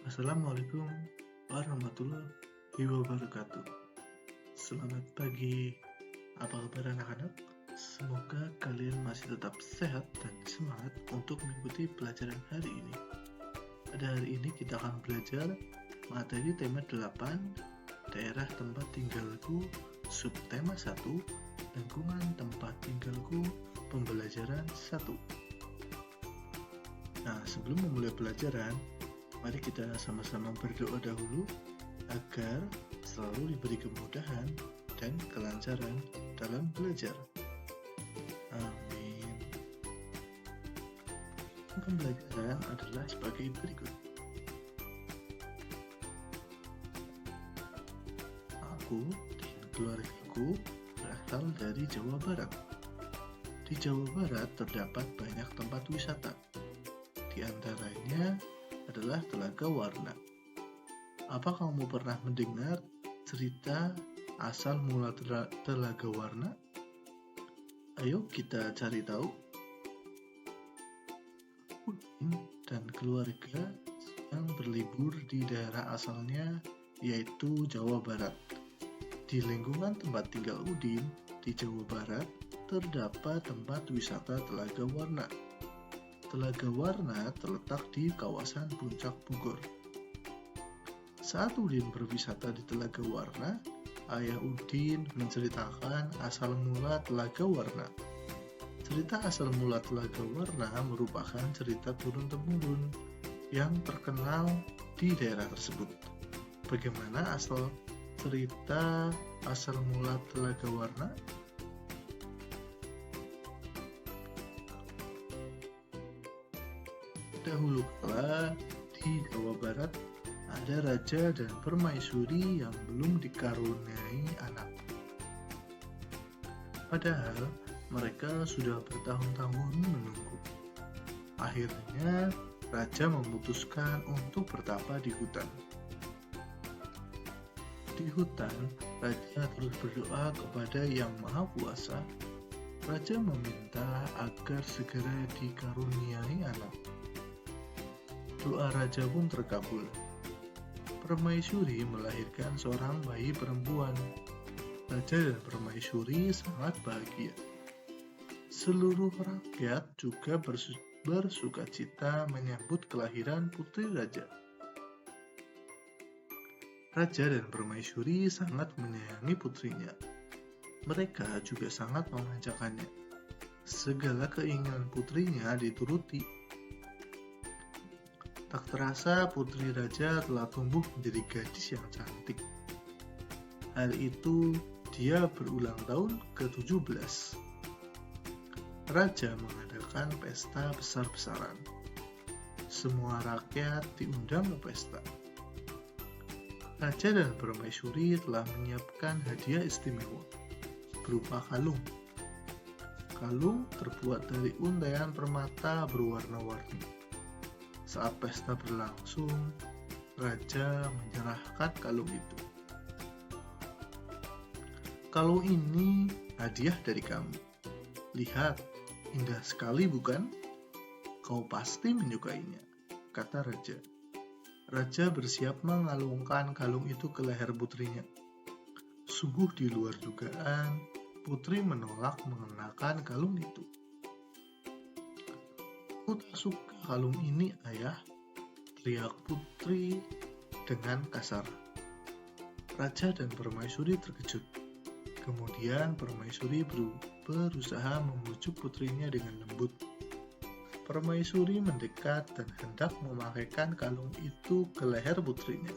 Assalamualaikum warahmatullahi wabarakatuh. Selamat pagi. Apa kabar anak-anak? Semoga kalian masih tetap sehat dan semangat untuk mengikuti pelajaran hari ini. Pada hari ini kita akan belajar materi tema 8, daerah tempat tinggalku, subtema 1, lingkungan tempat tinggalku, pembelajaran 1. Nah, sebelum memulai pelajaran, mari kita sama-sama berdoa dahulu agar selalu diberi kemudahan dan kelancaran dalam belajar. Amin. Pembelajaran adalah sebagai berikut. Aku dan keluargaku berasal dari Jawa Barat. Di Jawa Barat terdapat banyak tempat wisata. Di antaranya adalah Telaga Warna. Apa kamu pernah mendengar cerita asal mula Telaga Warna? Ayo kita cari tahu. Udin dan keluarga yang berlibur di daerah asalnya yaitu Jawa Barat. Di lingkungan tempat tinggal Udin di Jawa Barat terdapat tempat wisata Telaga Warna. Telaga Warna terletak di kawasan Puncak Bogor. Saat Udin berwisata di Telaga Warna, ayah Udin menceritakan asal mula Telaga Warna. Cerita asal mula Telaga Warna merupakan cerita turun-temurun yang terkenal di daerah tersebut. Bagaimana cerita asal mula Telaga Warna? Dahulu kala di Jawa Barat ada raja dan permaisuri yang belum dikaruniai anak. Padahal mereka sudah bertahun-tahun menunggu. Akhirnya raja memutuskan untuk bertapa di hutan. Di hutan, raja terus berdoa kepada Yang Maha Kuasa. Raja meminta agar segera dikaruniai anak. Doa raja pun terkabul. Permaisuri melahirkan seorang bayi perempuan. Raja dan permaisuri sangat bahagia. Seluruh rakyat juga bersukacita menyambut kelahiran putri raja. Raja dan permaisuri sangat menyayangi putrinya. Mereka juga sangat memanjakannya. Segala keinginan putrinya dituruti. Tak terasa putri raja telah tumbuh menjadi gadis yang cantik. Hal itu dia berulang tahun ke-17. Raja mengadakan pesta besar-besaran. Semua rakyat diundang ke pesta. Raja dan permaisuri telah menyiapkan hadiah istimewa berupa kalung. Kalung terbuat dari untaian permata berwarna-warni. Saat pesta berlangsung, raja menyerahkan kalung itu. Kalung ini hadiah dari kamu. Lihat, indah sekali bukan? Kau pasti menyukainya, kata raja. Raja bersiap mengalungkan kalung itu ke leher putrinya. Sungguh di luar dugaan, putri menolak mengenakan kalung itu. Aku tak suka kalung ini, ayah, teriak putri dengan kasar. Raja dan permaisuri terkejut. Kemudian permaisuri berusaha membujuk putrinya dengan lembut. Permaisuri mendekat dan hendak memakaikan kalung itu ke leher putrinya.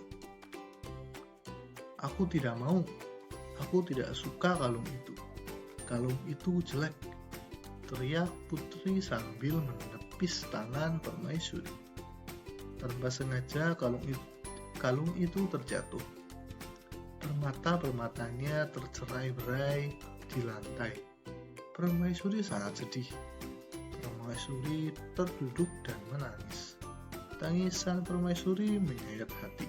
Aku tidak mau. Aku tidak suka kalung itu. Kalung itu jelek, teriak putri sambil menepis tangan permaisuri. Tanpa sengaja kalung itu terjatuh. Permata-permatanya tercerai-berai di lantai. Permaisuri sangat sedih. Permaisuri terduduk dan menangis. Tangisan permaisuri menyayat hati.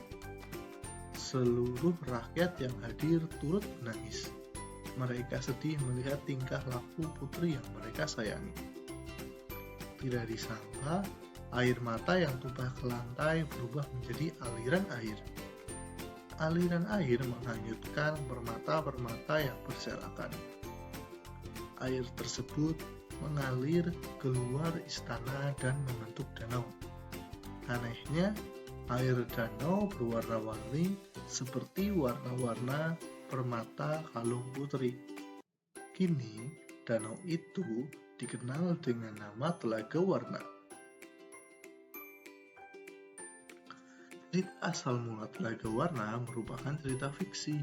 Seluruh rakyat yang hadir turut menangis. Mereka sedih melihat tingkah laku putri yang mereka sayangi. Tidak disangka, Air mata yang tumpah ke lantai berubah menjadi aliran air. Aliran air menghanyutkan permata-permata yang berserakan. Air tersebut mengalir keluar istana dan membentuk danau. Anehnya, air danau berwarna-warni seperti warna-warna permata kalung putri. Kini, danau itu dikenal dengan nama Telaga Warna. Cerita asal mula Telaga Warna merupakan cerita fiksi.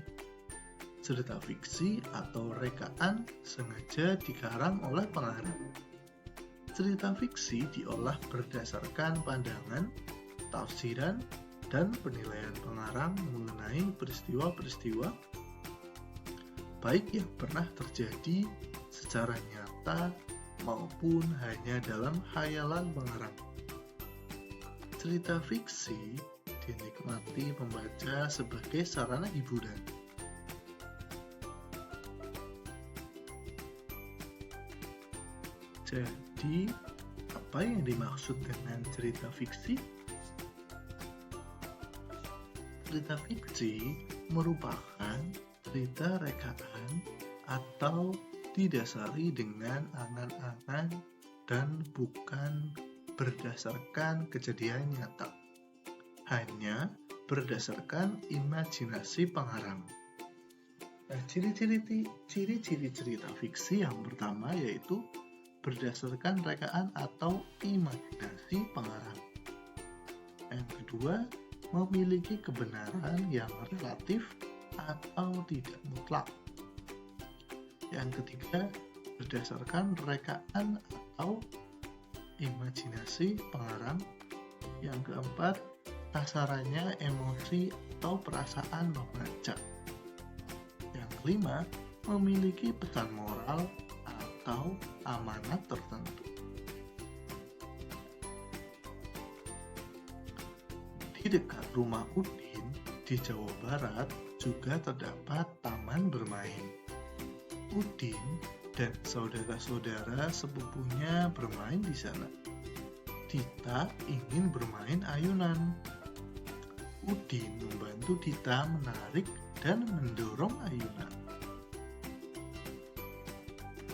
Cerita fiksi atau rekaan sengaja dikarang oleh pengarang. Cerita fiksi diolah berdasarkan pandangan, tafsiran, dan penilaian pengarang mengenai peristiwa-peristiwa baik yang pernah terjadi secara nyata maupun hanya dalam khayalan pengarang. Cerita fiksi dinikmati pembaca sebagai sarana hiburan. Jadi, apa yang dimaksud dengan cerita fiksi? Cerita fiksi merupakan cerita rekaan atau didasari dengan angan-angan dan bukan berdasarkan kejadian nyata, hanya berdasarkan imajinasi pengarang. Nah, ciri-ciri cerita fiksi yang pertama yaitu berdasarkan rekaan atau imajinasi pengarang. Yang kedua, memiliki kebenaran yang relatif atau tidak mutlak. Yang ketiga, berdasarkan rekaan atau imajinasi pengarang. Yang keempat, sasarannya emosi atau perasaan membaca. Yang kelima, memiliki pesan moral atau amanat tertentu. Di dekat rumah Udin di Jawa Barat juga terdapat taman bermain. Udin dan saudara-saudara sepupunya bermain di sana. Dita ingin bermain ayunan. Udin membantu Dita menarik dan mendorong ayunan.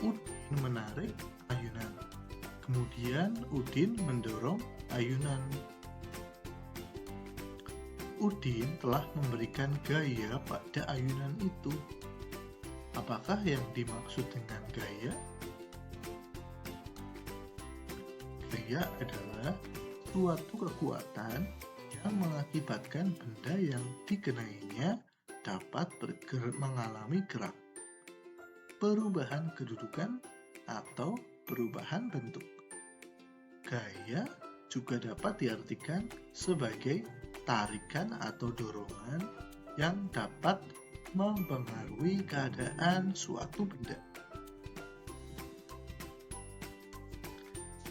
Udin menarik ayunan. Kemudian Udin mendorong ayunan. Udin telah memberikan gaya pada ayunan itu. Apakah yang dimaksud dengan gaya? Gaya adalah suatu kekuatan yang mengakibatkan benda yang dikenainya dapat mengalami gerak, perubahan kedudukan, atau perubahan bentuk. Gaya juga dapat diartikan sebagai tarikan atau dorongan yang dapat mempengaruhi keadaan suatu benda.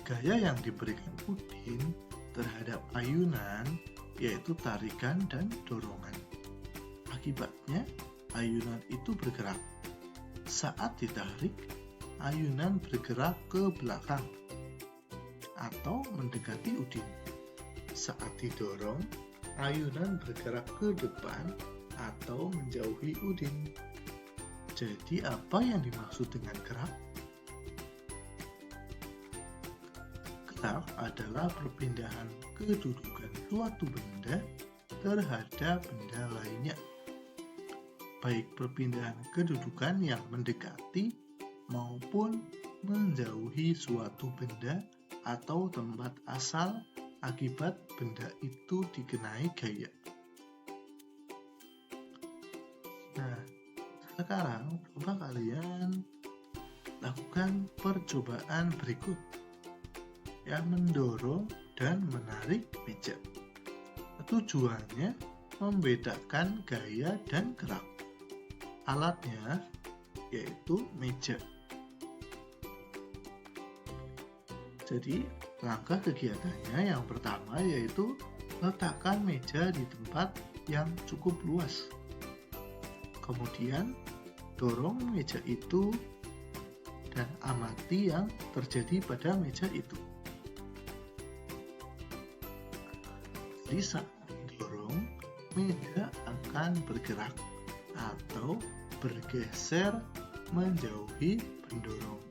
Gaya yang diberikan Udin terhadap ayunan yaitu tarikan dan dorongan. Akibatnya, ayunan itu bergerak. Saat ditarik, ayunan bergerak ke belakang atau mendekati Udin. Saat didorong, ayunan bergerak ke depan atau menjauhi Udin. Jadi apa yang dimaksud dengan gerak? Gerak adalah perpindahan kedudukan suatu benda terhadap benda lainnya. Baik perpindahan kedudukan yang mendekati maupun menjauhi suatu benda atau tempat asal akibat benda itu dikenai gaya. Nah, sekarang coba kalian lakukan percobaan berikut yang mendorong dan menarik meja. Tujuannya membedakan gaya dan gerak. Alatnya yaitu meja. Jadi, langkah kegiatannya yang pertama yaitu letakkan meja di tempat yang cukup luas. Kemudian, dorong meja itu dan amati yang terjadi pada meja itu. Jadi saat didorong, meja akan bergerak atau bergeser menjauhi pendorong.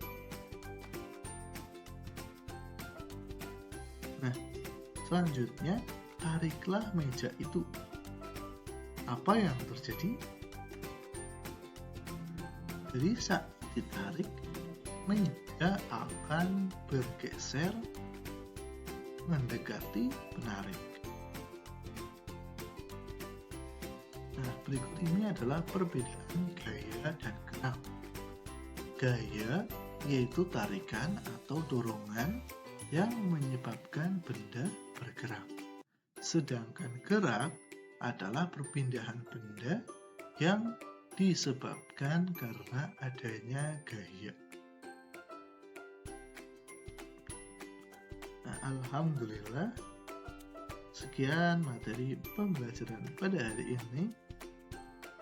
Nah, selanjutnya tariklah meja itu. Apa yang terjadi? Jadi saat ditarik, meja akan bergeser mendekati penarik. Nah, berikut ini adalah perbedaan gaya dan gerak. Gaya yaitu tarikan atau dorongan yang menyebabkan benda bergerak. Sedangkan gerak adalah perpindahan benda yang disebabkan karena adanya gaya. Nah, alhamdulillah, sekian materi pembelajaran pada hari ini.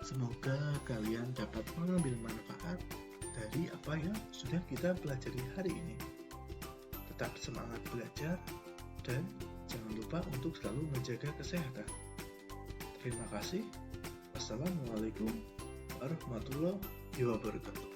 Semoga kalian dapat mengambil manfaat dari apa yang sudah kita pelajari hari ini. Tetap semangat belajar dan jangan lupa untuk selalu menjaga kesehatan. Terima kasih. Wassalamualaikum warahmatullahi wabarakatuh.